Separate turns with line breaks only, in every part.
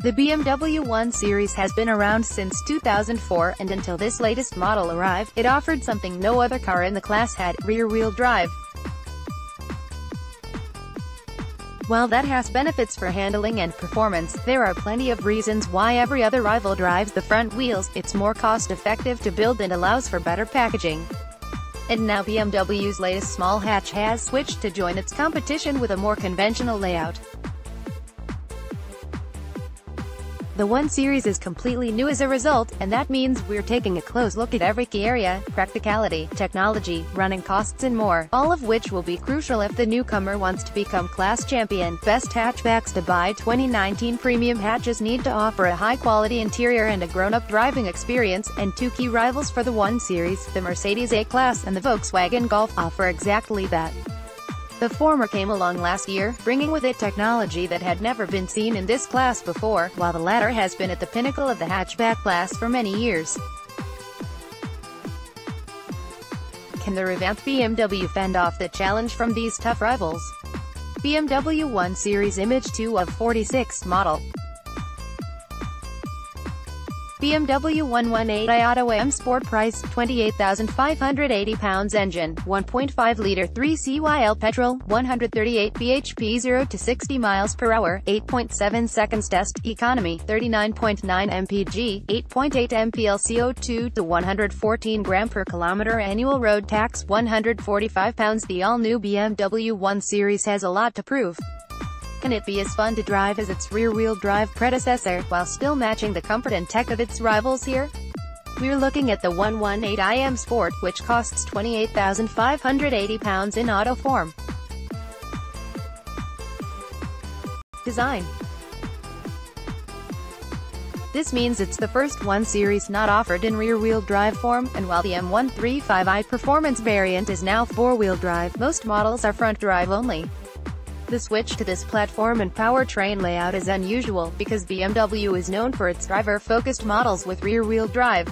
The BMW 1 Series has been around since 2004, and until this latest model arrived, it offered something no other car in the class had: rear-wheel drive. While that has benefits for handling and performance, there are plenty of reasons why every other rival drives the front wheels. It's more cost-effective to build and allows for better packaging. And now BMW's latest small hatch has switched to join its competition with a more conventional layout. The 1 Series is completely new as a result, and that means we're taking a close look at every key area: practicality, technology, running costs and more, all of which will be crucial if the newcomer wants to become class champion. Best hatchbacks to buy. 2019 premium hatches need to offer a high-quality interior and a grown-up driving experience, and two key rivals for the 1 Series, the Mercedes A-Class and the Volkswagen Golf, offer exactly that. The former came along last year, bringing with it technology that had never been seen in this class before, while the latter has been at the pinnacle of the hatchback class for many years. Can the revamped BMW fend off the challenge from these tough rivals? BMW 1 Series Image 2 of 46 model. BMW 118i Auto M Sport Price, £28,580. Engine, 1.5-litre 3CYL petrol, 138 bhp 0 to 60 miles per hour, 8.7 seconds. Test economy, 39.9 mpg, 8.8 mpl CO2 to 114 gram per kilometer. Annual road tax, £145. The all-new BMW 1 Series has a lot to prove. Can it be as fun to drive as its rear-wheel drive predecessor, while still matching the comfort and tech of its rivals here? We're looking at the 118i M Sport, which costs £28,580 in auto form. Design. This means it's the first 1 Series not offered in rear-wheel drive form, and while the M135i Performance variant is now four-wheel drive, most models are front drive only. The switch to this platform and powertrain layout is unusual, because BMW is known for its driver-focused models with rear-wheel drive.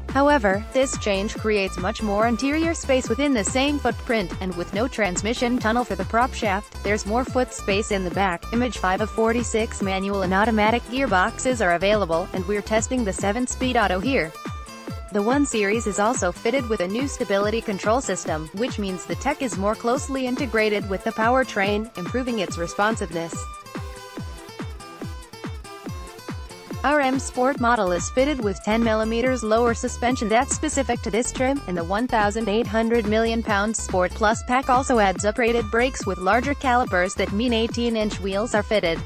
However, this change creates much more interior space within the same footprint, and with no transmission tunnel for the prop shaft, there's more foot space in the back. Image 5 of 46 manual and automatic gearboxes are available, and we're testing the 7-speed auto here. The 1 Series is also fitted with a new stability control system, which means the tech is more closely integrated with the powertrain, improving its responsiveness. Our M Sport model is fitted with 10mm lower suspension that's specific to this trim, and the 1,800 million-pound Sport Plus pack also adds uprated brakes with larger calipers that mean 18-inch wheels are fitted.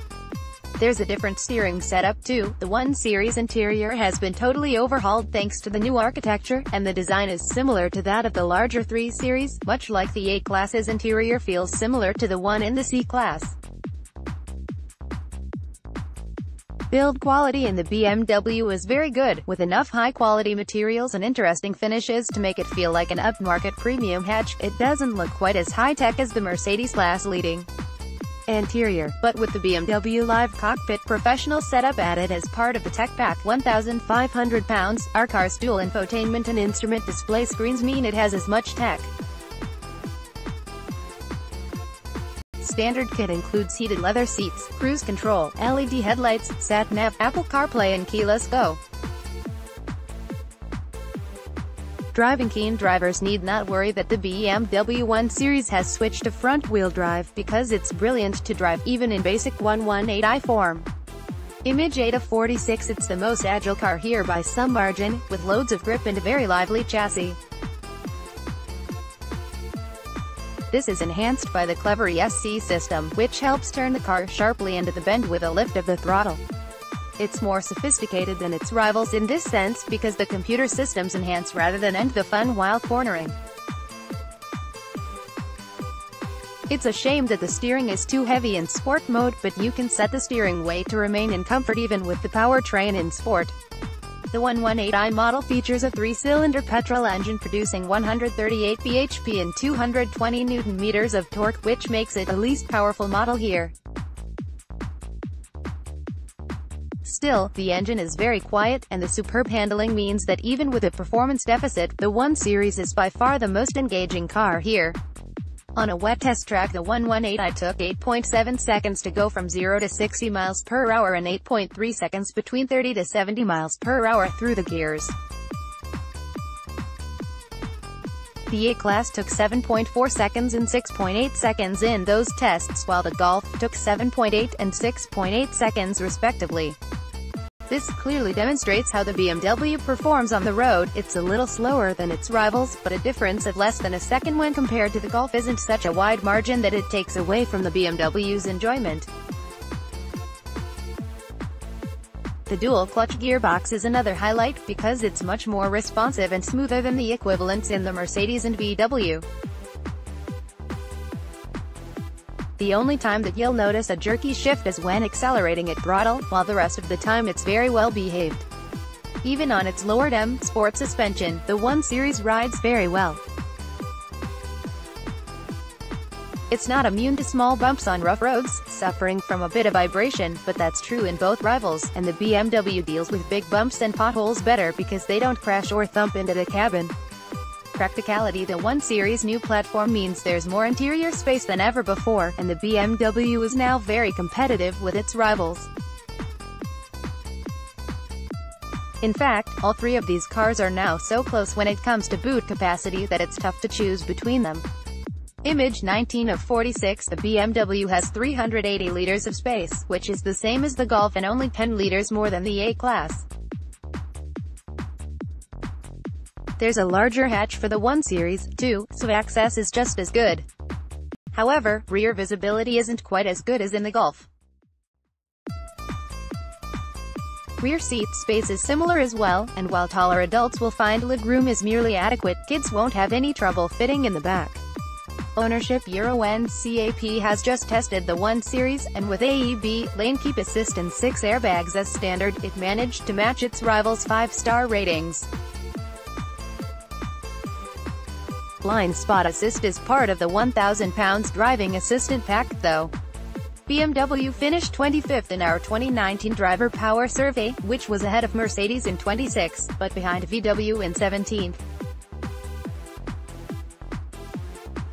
There's a different steering setup too. The 1 Series interior has been totally overhauled thanks to the new architecture, and the design is similar to that of the larger 3 Series, much like the A-Class's interior feels similar to the one in the C-Class. Build quality in the BMW is very good, with enough high-quality materials and interesting finishes to make it feel like an upmarket premium hatch. It doesn't look quite as high-tech as the Mercedes class-leading interior, but with the BMW Live Cockpit professional setup added as part of the tech pack, £1,500, our car's dual infotainment and instrument display screens mean it has as much tech. Standard kit includes heated leather seats, cruise control, LED headlights, sat-nav, Apple CarPlay and keyless go. Driving-keen drivers need not worry that the BMW 1 Series has switched to front-wheel drive, because it's brilliant to drive, even in basic 118i form. Image 8 of 46. It's the most agile car here by some margin, with loads of grip and a very lively chassis. This is enhanced by the clever ESC system, which helps turn the car sharply into the bend with a lift of the throttle. It's more sophisticated than its rivals in this sense, because the computer systems enhance rather than end the fun while cornering. It's a shame that the steering is too heavy in sport mode, but you can set the steering weight to remain in comfort even with the powertrain in sport. The 118i model features a 3-cylinder petrol engine producing 138 bhp and 220 Nm of torque, which makes it the least powerful model here. Still, the engine is very quiet, and the superb handling means that even with a performance deficit, the 1 Series is by far the most engaging car here. On a wet test track, the 118i took 8.7 seconds to go from 0 to 60 miles per hour and 8.3 seconds between 30 to 70 miles per hour through the gears. The A-Class took 7.4 seconds and 6.8 seconds in those tests, while the Golf took 7.8 and 6.8 seconds respectively. This clearly demonstrates how the BMW performs on the road. It's a little slower than its rivals, but a difference of less than a second when compared to the Golf isn't such a wide margin that it takes away from the BMW's enjoyment. The dual-clutch gearbox is another highlight, because it's much more responsive and smoother than the equivalents in the Mercedes and VW. The only time that you'll notice a jerky shift is when accelerating at throttle, while the rest of the time it's very well behaved. Even on its lowered M Sport suspension, the 1 Series rides very well. It's not immune to small bumps on rough roads, suffering from a bit of vibration, but that's true in both rivals, and the BMW deals with big bumps and potholes better because they don't crash or thump into the cabin. Practicality: the 1 Series new platform means there's more interior space than ever before, and the BMW is now very competitive with its rivals. In fact, all three of these cars are now so close when it comes to boot capacity that it's tough to choose between them. Image 19 of 46, the BMW has 380 liters of space, which is the same as the Golf and only 10 liters more than the A-Class. There's a larger hatch for the 1 Series, too, so access is just as good. However, rear visibility isn't quite as good as in the Golf. Rear seat space is similar as well, and while taller adults will find legroom is merely adequate, kids won't have any trouble fitting in the back. Ownership: Euro NCAP has just tested the 1 Series, and with AEB, lane keep assist and 6 airbags as standard, it managed to match its rivals' 5-star ratings. Blind spot assist is part of the 1,000 pounds driving assistant pack, though. BMW finished 25th in our 2019 driver power survey, which was ahead of Mercedes in 26th, but behind VW in 17th.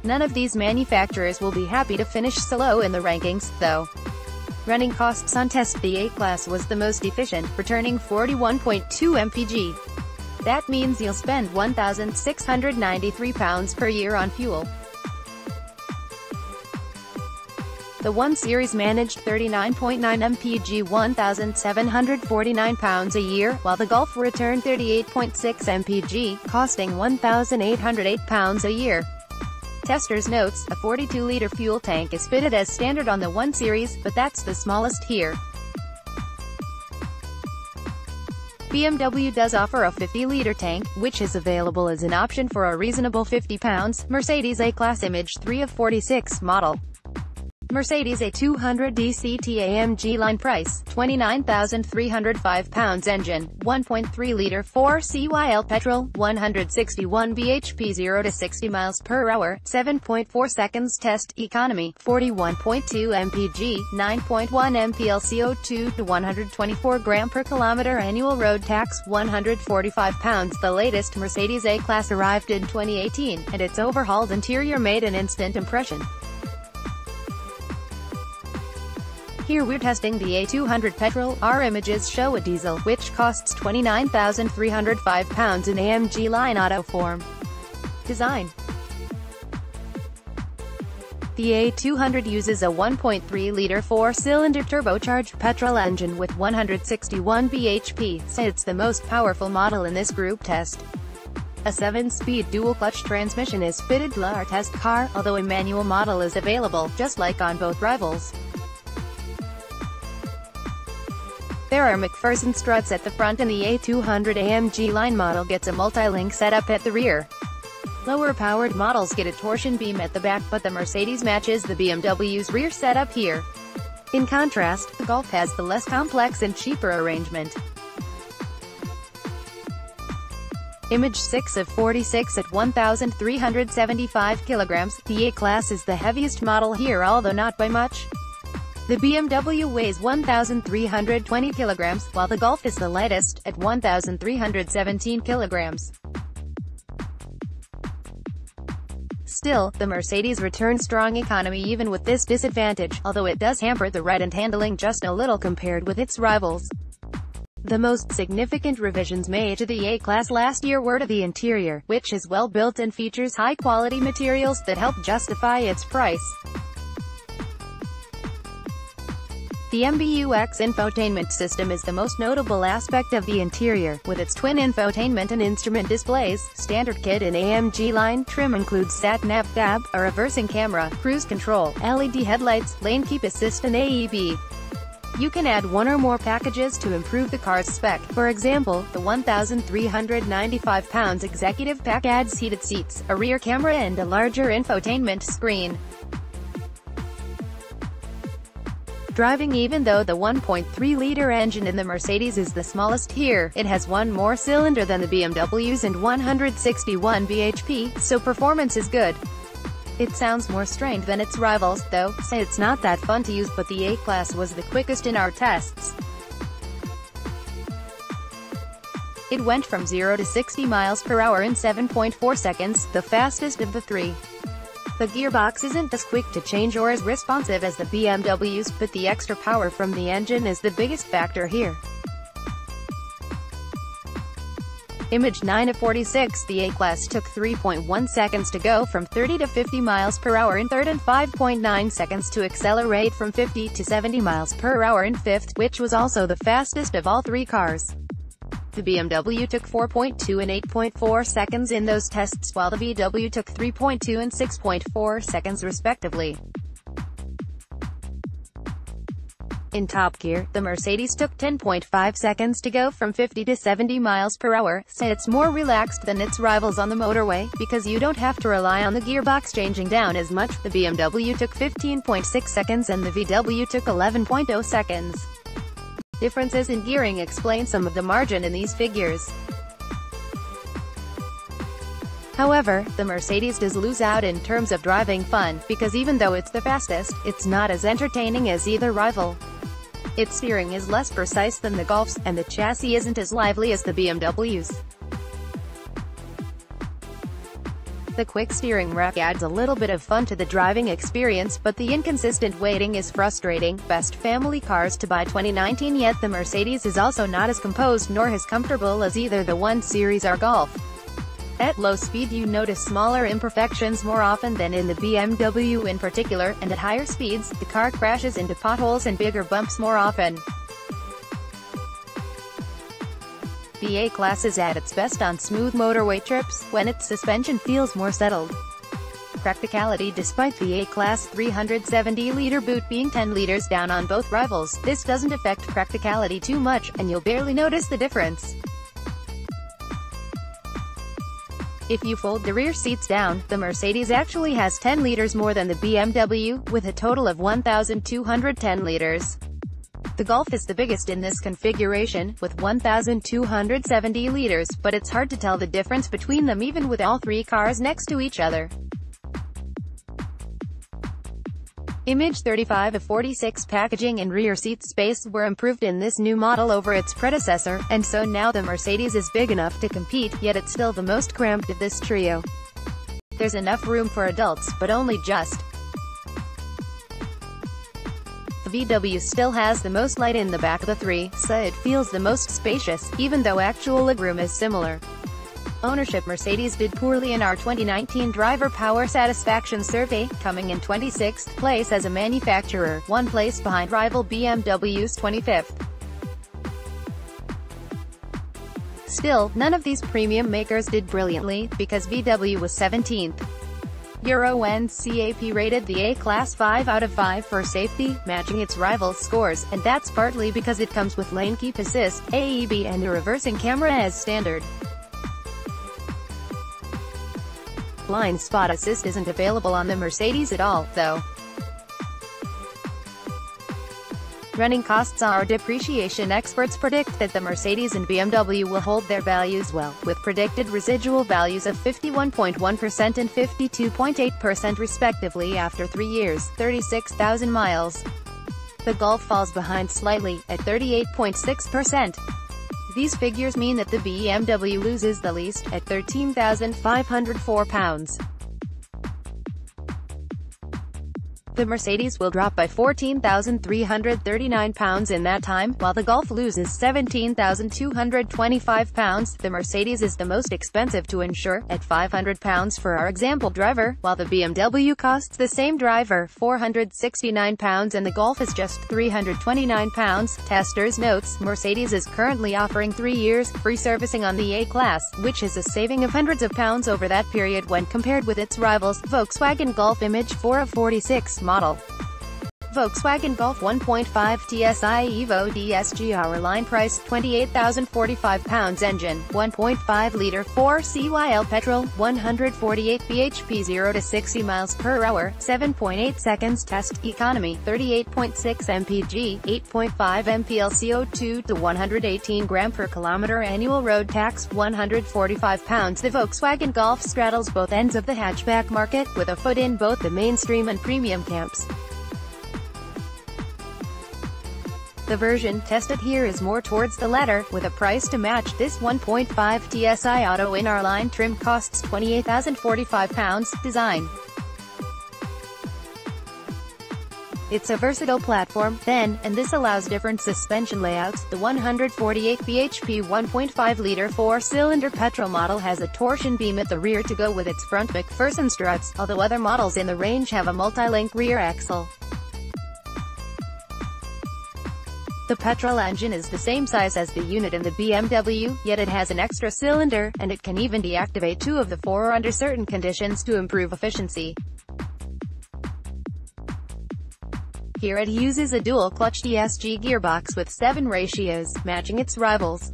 None of these manufacturers will be happy to finish so low in the rankings, though. Running costs on test: the A-Class was the most efficient, returning 41.2 mpg. That means you'll spend £1,693 per year on fuel. The 1 Series managed 39.9 mpg, £1,749 a year, while the Golf returned 38.6 mpg, costing £1,808 a year. Testers notes, a 42-liter fuel tank is fitted as standard on the 1 Series, but that's the smallest here. BMW does offer a 50-liter tank, which is available as an option for a reasonable £50. Mercedes A-Class Image 3 of 46 model. Mercedes A200 DCT AMG line price, £29,305. Engine, 1.3-liter 4CYL petrol, 161 bhp, 0 to 60 miles per hour, 7.4 seconds. Test economy, 41.2 mpg, 9.1 mpl. CO2 to 124 gram per kilometer. Annual road tax, £145. The latest Mercedes A-Class arrived in 2018, and its overhauled interior made an instant impression. Here we're testing the A200 petrol. Our images show a diesel, which costs £29,305 in AMG line auto form. Design: the A200 uses a 1.3-liter 4-cylinder turbocharged petrol engine with 161 bhp, so it's the most powerful model in this group test. A 7-speed dual-clutch transmission is fitted to our test car, although a manual model is available, just like on both rivals. There are McPherson struts at the front, and the A200 AMG line model gets a multi-link setup at the rear. Lower-powered models get a torsion beam at the back, but the Mercedes matches the BMW's rear setup here. In contrast, the Golf has the less complex and cheaper arrangement. Image 6 of 46 at 1,375 kilograms. The A-Class is the heaviest model here, although not by much. The BMW weighs 1,320 kilograms, while the Golf is the lightest, at 1,317 kilograms. Still, the Mercedes returns strong economy even with this disadvantage, although it does hamper the ride and handling just a little compared with its rivals. The most significant revisions made to the A-Class last year were to the interior, which is well built and features high-quality materials that help justify its price. The MBUX infotainment system is the most notable aspect of the interior, with its twin infotainment and instrument displays. Standard kit and AMG line trim includes sat-nav tab, a reversing camera, cruise control, LED headlights, lane keep assist and AEB. You can add one or more packages to improve the car's spec. For example, the 1,395 pounds executive pack adds heated seats, a rear camera and a larger infotainment screen. Driving. Even though the 1.3-liter engine in the Mercedes is the smallest here, it has one more cylinder than the BMW's and 161 bhp, so performance is good. It sounds more strained than its rivals, though, say it's not that fun to use, but the A-Class was the quickest in our tests. It went from 0 to 60 miles per hour in 7.4 seconds, the fastest of the three. The gearbox isn't as quick to change or as responsive as the BMW's, but the extra power from the engine is the biggest factor here. Image 9 of 46. The A-Class took 3.1 seconds to go from 30 to 50 miles per hour in third and 5.9 seconds to accelerate from 50 to 70 miles per hour in fifth, which was also the fastest of all three cars. The BMW took 4.2 and 8.4 seconds in those tests, while the VW took 3.2 and 6.4 seconds respectively. In top gear, the Mercedes took 10.5 seconds to go from 50 to 70 miles per hour, so it's more relaxed than its rivals on the motorway, because you don't have to rely on the gearbox changing down as much. The BMW took 15.6 seconds and the VW took 11.0 seconds. Differences in gearing explain some of the margin in these figures. However, the Mercedes does lose out in terms of driving fun, because even though it's the fastest, it's not as entertaining as either rival. Its steering is less precise than the Golf's, and the chassis isn't as lively as the BMW's. The quick steering rack adds a little bit of fun to the driving experience, but the inconsistent weighting is frustrating. Best family cars to buy 2019. Yet the Mercedes is also not as composed nor as comfortable as either the 1 Series or Golf. At low speed you notice smaller imperfections more often than in the BMW in particular, and at higher speeds, the car crashes into potholes and bigger bumps more often. The A-Class is at its best on smooth motorway trips, when its suspension feels more settled. Practicality. Despite the A-Class 370-liter boot being 10 liters down on both rivals, this doesn't affect practicality too much, and you'll barely notice the difference. If you fold the rear seats down, the Mercedes actually has 10 liters more than the BMW, with a total of 1,210 liters. The Golf is the biggest in this configuration, with 1,270 liters, but it's hard to tell the difference between them even with all three cars next to each other. Image 35 of 46. Packaging and rear seat space were improved in this new model over its predecessor, and so now the Mercedes is big enough to compete, yet it's still the most cramped of this trio. There's enough room for adults, but only just. The VW still has the most light in the back of the three, so it feels the most spacious, even though actual legroom is similar. Ownership. Mercedes did poorly in our 2019 driver power satisfaction survey, coming in 26th place as a manufacturer, 1 place behind rival BMW's 25th. Still, none of these premium makers did brilliantly, because VW was 17th. Euro NCAP rated the A-Class 5 out of 5 for safety, matching its rivals' scores, and that's partly because it comes with lane keep assist, AEB and a reversing camera as standard. Blind spot assist isn't available on the Mercedes at all, though. Running costs are depreciation. Experts predict that the Mercedes and BMW will hold their values well, with predicted residual values of 51.1% and 52.8% respectively after 3 years, 36,000 miles. The Golf falls behind slightly, at 38.6%. These figures mean that the BMW loses the least, at £13,504. The Mercedes will drop by 14,339 pounds in that time, while the Golf loses 17,225 pounds. The Mercedes is the most expensive to insure, at 500 pounds for our example driver, while the BMW costs the same driver 469 pounds and the Golf is just 329 pounds. Testers notes, Mercedes is currently offering 3 years, free servicing on the A-Class, which is a saving of hundreds of pounds over that period when compared with its rivals. Volkswagen Golf image 4 of 46 model. Volkswagen Golf 1.5 TSI Evo DSG line price £28,045 engine, 1.5-liter 4CYL petrol, 148 bhp 0 to 60 miles per hour, 7.8 seconds test, economy, 38.6 mpg, 8.5 mpl CO2 to 118 gram per kilometer annual road tax, £145. The Volkswagen Golf straddles both ends of the hatchback market, with a foot in both the mainstream and premium camps. The version tested here is more towards the latter, with a price to match. This 1.5 TSI auto in our line trim costs £28,045. Design. It's a versatile platform, then, and this allows different suspension layouts. The 148 bhp 1.5-liter 4-cylinder petrol model has a torsion beam at the rear to go with its front McPherson struts, although other models in the range have a multi-link rear axle. The petrol engine is the same size as the unit in the BMW, yet it has an extra cylinder, and it can even deactivate 2 of the 4 under certain conditions to improve efficiency. Here it uses a dual-clutch DSG gearbox with 7 ratios, matching its rivals.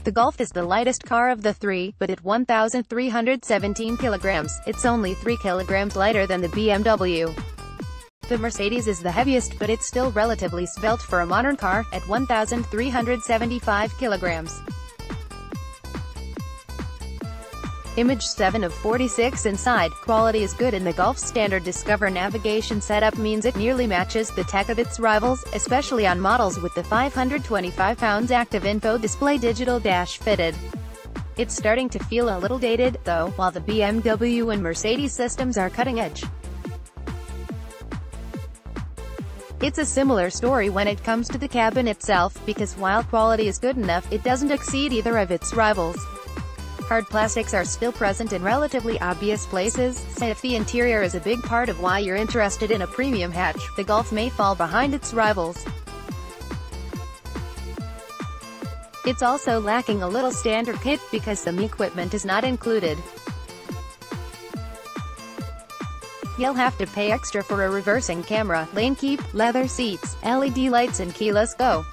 The Golf is the lightest car of the 3, but at 1,317 kilograms, it's only 3 kilograms lighter than the BMW. The Mercedes is the heaviest, but it's still relatively svelte for a modern car, at 1,375 kilograms. Image 7 of 46 inside. Quality is good in the Golf's standard Discover navigation setup means it nearly matches the tech of its rivals, especially on models with the 525 pounds active info display digital dash fitted. It's starting to feel a little dated, though, while the BMW and Mercedes systems are cutting edge. It's a similar story when it comes to the cabin itself, because while quality is good enough, it doesn't exceed either of its rivals. Hard plastics are still present in relatively obvious places, so if the interior is a big part of why you're interested in a premium hatch, the Golf may fall behind its rivals. It's also lacking a little standard kit, because some equipment is not included. You'll have to pay extra for a reversing camera, lane keep, leather seats, LED lights and keyless go.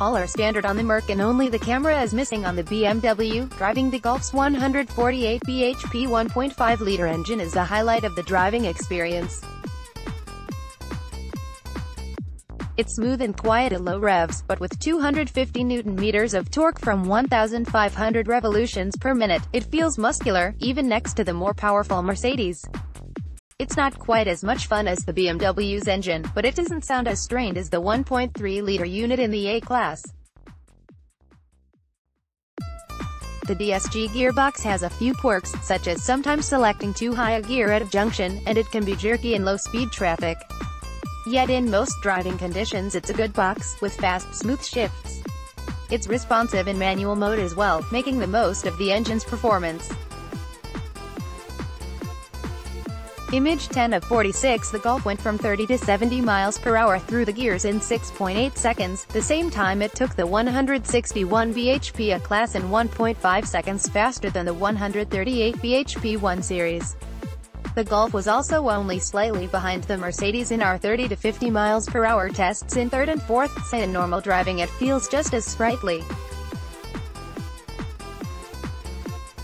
All are standard on the Merc and only the camera is missing on the BMW. Driving the Golf's 148 bhp 1.5-liter engine is the highlight of the driving experience. It's smooth and quiet at low revs, but with 250 Nm of torque from 1,500 revolutions per minute, it feels muscular, even next to the more powerful Mercedes. It's not quite as much fun as the BMW's engine, but it doesn't sound as strained as the 1.3-liter unit in the A-Class. The DSG gearbox has a few quirks, such as sometimes selecting too high a gear at a junction, and it can be jerky in low-speed traffic. Yet in most driving conditions it's a good box, with fast, smooth shifts. It's responsive in manual mode as well, making the most of the engine's performance. Image 10 of 46. The Golf went from 30 to 70 miles per hour through the gears in 6.8 seconds, the same time it took the 161 bhp A-Class and 1.5 seconds faster than the 138 bhp 1 Series. The Golf was also only slightly behind the Mercedes in our 30 to 50 miles per hour tests in 3rd and 4th, so in normal driving it feels just as sprightly.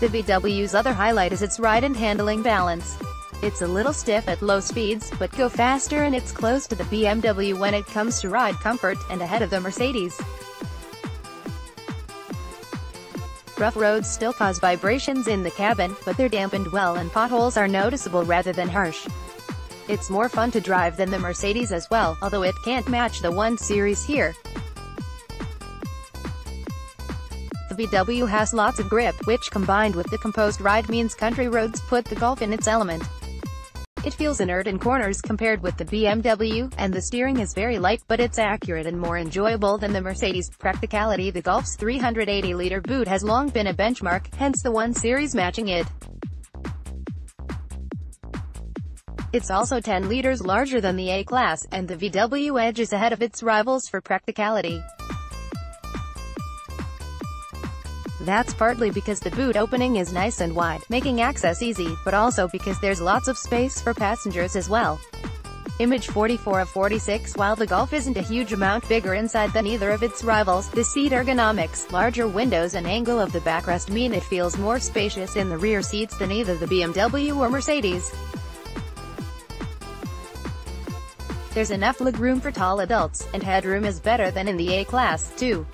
The BMW's other highlight is its ride and handling balance. It's a little stiff at low speeds, but go faster and it's close to the BMW when it comes to ride comfort, and ahead of the Mercedes. Rough roads still cause vibrations in the cabin, but they're dampened well and potholes are noticeable rather than harsh. It's more fun to drive than the Mercedes as well, although it can't match the 1 Series here. The BMW has lots of grip, which combined with the composed ride means country roads put the Golf in its element. It feels inert in corners compared with the BMW, and the steering is very light, but it's accurate and more enjoyable than the Mercedes. Practicality. The Golf's 380-liter boot has long been a benchmark, hence the 1 Series matching it. It's also 10 liters larger than the A-Class, and the VW Edge is ahead of its rivals for practicality. That's partly because the boot opening is nice and wide, making access easy, but also because there's lots of space for passengers as well. Image 44 of 46. While the Golf isn't a huge amount bigger inside than either of its rivals, the seat ergonomics, larger windows and angle of the backrest mean it feels more spacious in the rear seats than either the BMW or Mercedes. There's enough legroom for tall adults, and headroom is better than in the A-Class, too.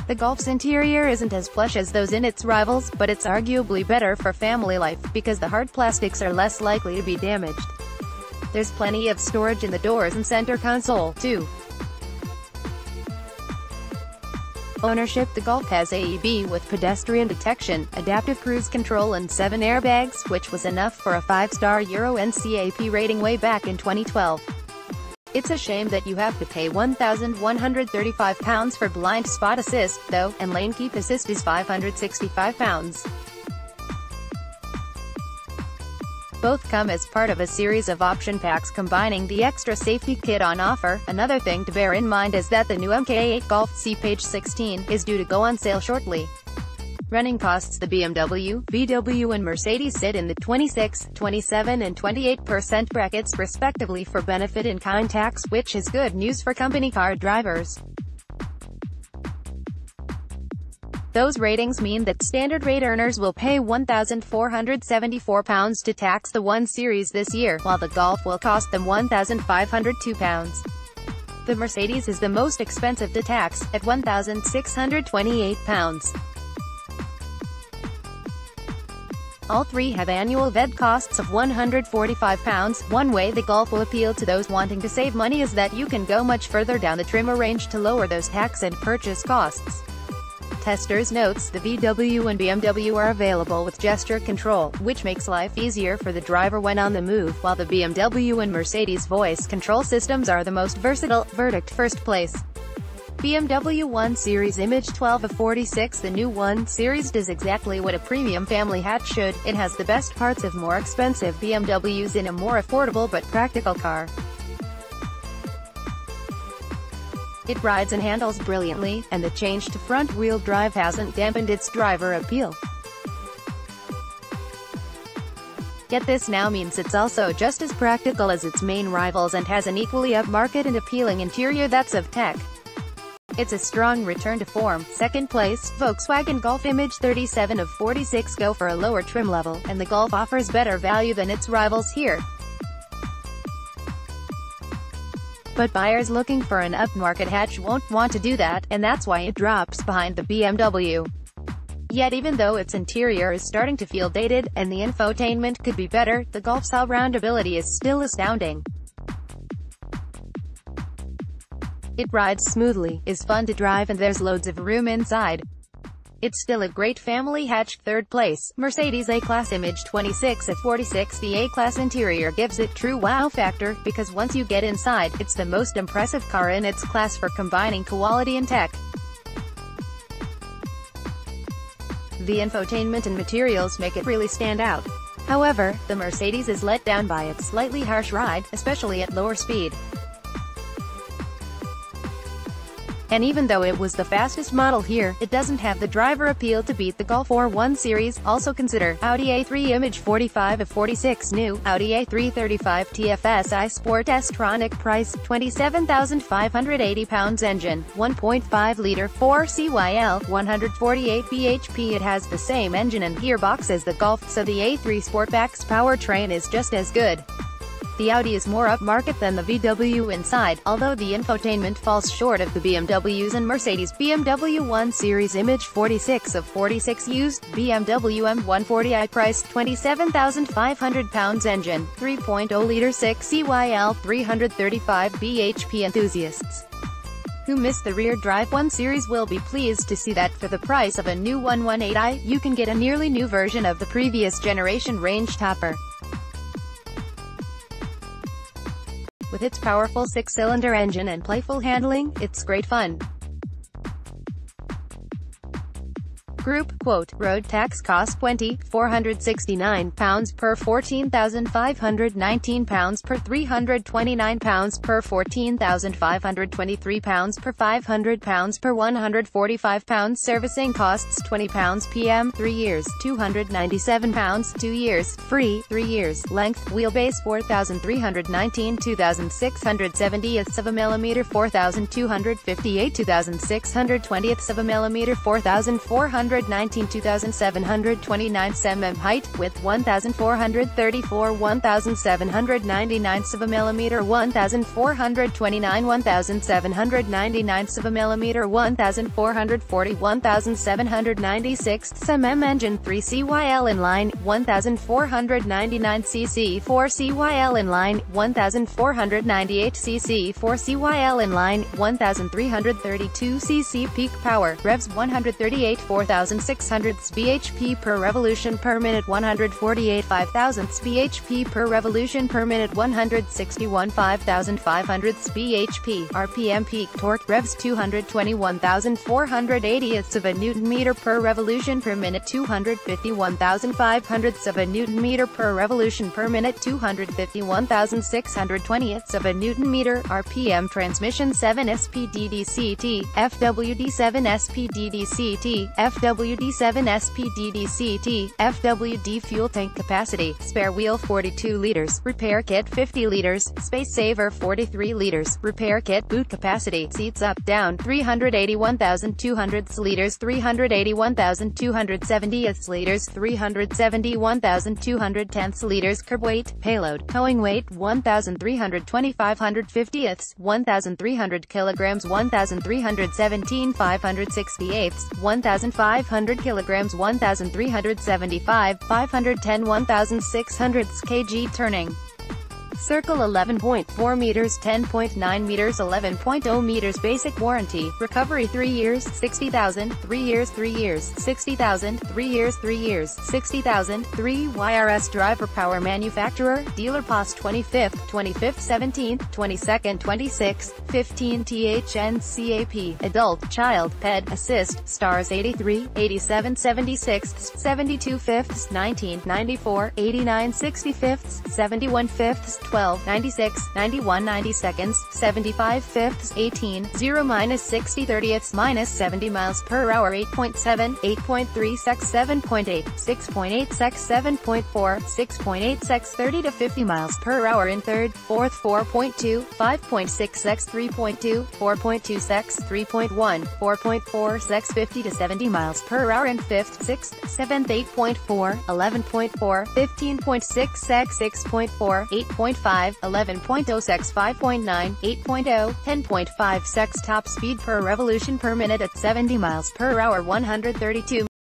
The Golf's interior isn't as plush as those in its rivals, but it's arguably better for family life, because the hard plastics are less likely to be damaged. There's plenty of storage in the doors and center console, too. Ownership. The Golf has AEB with pedestrian detection, adaptive cruise control and 7 airbags, which was enough for a 5-star Euro NCAP rating way back in 2012. It's a shame that you have to pay £1,135 for blind spot assist, though, and lane keep assist is £565. Both come as part of a series of option packs combining the extra safety kit on offer. Another thing to bear in mind is that the new MK8 Golf, see page 16, is due to go on sale shortly. Running costs. The BMW, VW and Mercedes sit in the 26, 27 and 28% brackets respectively for benefit-in-kind tax, which is good news for company car drivers. Those ratings mean that standard rate earners will pay £1,474 to tax the 1 Series this year, while the Golf will cost them £1,502. The Mercedes is the most expensive to tax, at £1,628. All three have annual VED costs of £145. One way the Golf will appeal to those wanting to save money is that you can go much further down the trim range to lower those tax and purchase costs. Testers notes the VW and BMW are available with gesture control, which makes life easier for the driver when on the move, while the BMW and Mercedes voice control systems are the most versatile. Verdict. First place. BMW 1 Series. Image 12 of 46. The new 1 Series does exactly what a premium family hatch should. It has the best parts of more expensive BMWs in a more affordable but practical car. It rides and handles brilliantly, and the change to front-wheel drive hasn't dampened its driver appeal. Yet this now means it's also just as practical as its main rivals and has an equally upmarket and appealing interior that's of tech. It's a strong return to form. Second place, Volkswagen Golf. Image 37 of 46. Go for a lower trim level, and the Golf offers better value than its rivals here. But buyers looking for an upmarket hatch won't want to do that, and that's why it drops behind the BMW. Yet even though its interior is starting to feel dated, and the infotainment could be better, the Golf's all-round ability is still astounding. It rides smoothly, is fun to drive, and there's loads of room inside. It's still a great family hatch. Third place, Mercedes A-Class. Image 26 of 46. The A-Class interior gives it true wow factor, because once you get inside, it's the most impressive car in its class for combining quality and tech. The infotainment and materials make it really stand out. However, the Mercedes is let down by its slightly harsh ride, especially at lower speed. And even though it was the fastest model here, it doesn't have the driver appeal to beat the Golf or 1 Series. Also consider Audi A3. Image 45 of 46. New Audi A3 35 TFSI Sport S-Tronic. Price £27,580. Engine 1.5-liter 4 CYL 148 bhp. It has the same engine and gearbox as the Golf, so the A3 Sportback's powertrain is just as good. The Audi is more upmarket than the VW inside, although the infotainment falls short of the BMWs and Mercedes. BMW 1 Series. Image 46 of 46. Used BMW M140i. Price £27,500. Engine 3.0-liter 6 CYL 335 bhp. Enthusiasts Who missed the rear drive 1 Series will be pleased to see that, for the price of a new 118i, you can get a nearly new version of the previous generation range topper. With its powerful 6-cylinder engine and playful handling, it's great fun. Group quote: road tax cost £20,469 per £14,519 per £329 per £14,523 per £500 per £145. Servicing costs £20 PM 3 years, £297 2 years, free 3 years. Length, wheelbase 4,319 2,670ths of a millimeter, 4,258 2,620ths of a millimeter, 4,419 2,729 cm. Height, width 1,434 1,799ths of a millimeter, 1,429 1,799ths of a millimeter, 1,440 1,796 cm. Engine 3 CYL inline, 1,499 cc 4 CYL inline, 1,498 cc 4 CYL inline, 1,332 cc. Peak power, revs 138 4,600 bhp per revolution per minute, 148 5,000 bhp per revolution per minute, 161 5,500 bhp. RPM. Peak torque, revs 221,480ths of a newton meter per revolution per minute, 251,500ths of a newton meter per revolution per minute, 251,620ths of a newton meter. RPM. Transmission 7 SPDDCT, FWD7 SPDDCT, FWD7 SPDDCT, FWD. Fuel tank capacity, spare wheel 42 liters, repair kit 50 liters, space saver 43 liters, repair kit. Boot capacity, seats up, down, 381,200 liters, 381,270 liters, 371,210 liters. Curb weight, payload, towing weight 1,325 1,300 kilograms, 1,317 568 1,500 kilograms, 1,375 510 1,600 kg. Turning circle 11.4 meters, 10.9 meters, 11.0 meters. Basic warranty. Recovery 3 years, 60,000, 3 years, 3 years, 60,000, 3 years, 3 years, 60,000, 3 YRS. Driver power manufacturer, dealer POS 25th, 17th, 22nd, 26th, 15 THNCAP. Adult, child, ped, assist, stars 83, 87 76, 72 fifths, 19, 94, 89 65ths, 71 fifths, 12, 96, 91 90seconds, 75 fifths, 18, 0 minus 60 30ths minus 70 miles per hour, 8.7, 8.3 sec 7.8, 6.8 sec 7.4, 6.8 sec 30 to 50 miles per hour in third, fourth 4.2, 5.6 secs 3.2, 4.2 secs 3.1, 4.4 secs 50 to 70 miles per hour in fifth, sixth, seventh 8.4, 11.4, 15.6 sec 6.4, 8.5, 11.0 secs 5.9, 8.0, 10.5 secs. Top speed per revolution per minute at 70 miles per hour, 132